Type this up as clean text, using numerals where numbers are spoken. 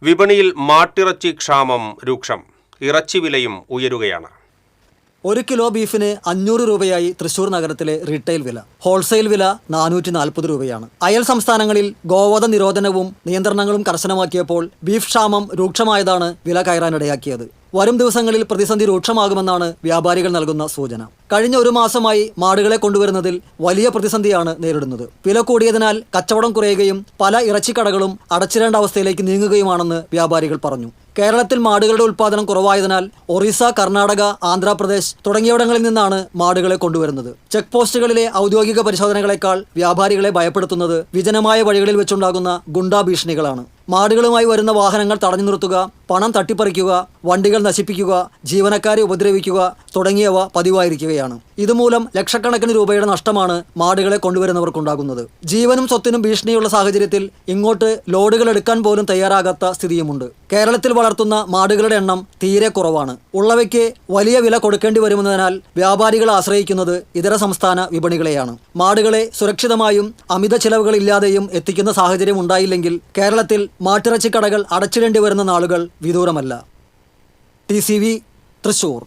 വിപണിയിൽ മാട്ടിറച്ചി ക്ഷാമം രൂക്ഷം. ഇറച്ചി വിലയും ഉയരുകയാണ്. 1 കിലോ ബീഫിന് 500 രൂപയായി തൃശൂർ നഗരത്തിലെ റീറ്റെയിൽ വില. ഹോൾസെയിൽ വില 440 രൂപയാണ്. അയൽ സംസ്ഥാനങ്ങളിൽ ഗോവധ നിരോധനവും നിയന്ത്രണങ്ങളും കർശനമാക്കിയപ്പോൾ ബീഫ് ക്ഷാമം രൂക്ഷമായതാണ് വില കയറാനിടയാക്കിയത്. വരും ദിവസങ്ങളിൽ പ്രതിസന്ധി രൂക്ഷമാകുമെന്നാണ് വ്യാപാരികൾ നൽകുന്ന സൂചന. കഴിഞ്ഞ 1 മാസമായി മാടുകളെ കൊണ്ടുവരുന്നതിൽ വലിയ പ്രതിസന്ധിയാണ് നേരിടുന്നത്. വില കൂടിയതിനാൽ കച്ചവടം കുറയുകയും പല ഇറച്ചിക്കടകളും അടച്ചിടേണ്ട അവസ്ഥയിലേക്ക് നീങ്ങുകയുമാണെന്ന് വ്യാപാരികൾ പറഞ്ഞു. കേരളത്തിൽ മാടുകളുടെ ഉൽപ്പാദനം കുറവായതിനാൽ ഒറീസ, കർണാടക, ആന്ധ്രാപ്രദേശ് തുടങ്ങിയയിടങ്ങളിൽ നിന്നാണ് മാടുകളെ കൊണ്ടുവരുന്നത്. ചെക്ക് പോസ്റ്റുകളിലെ ഔദ്യോഗിക പരിശോധനകളെക്കാൾ വ്യാപാരികളെ ഭയപ്പെടുത്തുന്നത് വിജനമായ വഴികളിൽ വെച്ചുണ്ടാകുന്ന ഗുണ്ടാ ഭീഷണികളാണ്. മാടുകളുമായി വരുന്ന വാഹനങ്ങൾ തടഞ്ഞു നിർത്തുക, പണം തട്ടിപ്പറിക്കുക, വണ്ടികൾ നശിപ്പിക്കുക, ജീവനക്കാരെ ഉപദ്രവിക്കുക തുടങ്ങിയവ പതിവായിരിക്കുകയാണ്. ഇതുമൂലം ലക്ഷക്കണക്കിന് രൂപയുടെ നഷ്ടമാണ് മാടുകളെ കൊണ്ടുവരുന്നവർക്കുണ്ടാകുന്നത്. ജീവനും സ്വത്തിനും ഭീഷണിയുള്ള സാഹചര്യത്തിൽ ഇങ്ങോട്ട് ലോഡുകൾ എടുക്കാൻ പോലും തയ്യാറാകാത്ത സ്ഥിതിയുമുണ്ട്. കേരളത്തിൽ വളർത്തുന്ന മാടുകളുടെ എണ്ണം തീരെ കുറവാണ്. ഉള്ളവയ്ക്ക് വലിയ വില കൊടുക്കേണ്ടി വരുന്നതിനാൽ വ്യാപാരികൾ ആശ്രയിക്കുന്നത് ഇതര സംസ്ഥാന വിപണികളെയാണ്. മാടുകളെ സുരക്ഷിതമായും അമിത ചിലവുകളില്ലാതെയും എത്തിക്കുന്ന സാഹചര്യം ഉണ്ടായില്ലെങ്കിൽ കേരളത്തിൽ മാട്ടിറച്ചിക്കടകൾ അടച്ചിടേണ്ടി വരുന്ന നാളുകൾ വിദൂരമല്ല. TCV തൃശൂർ.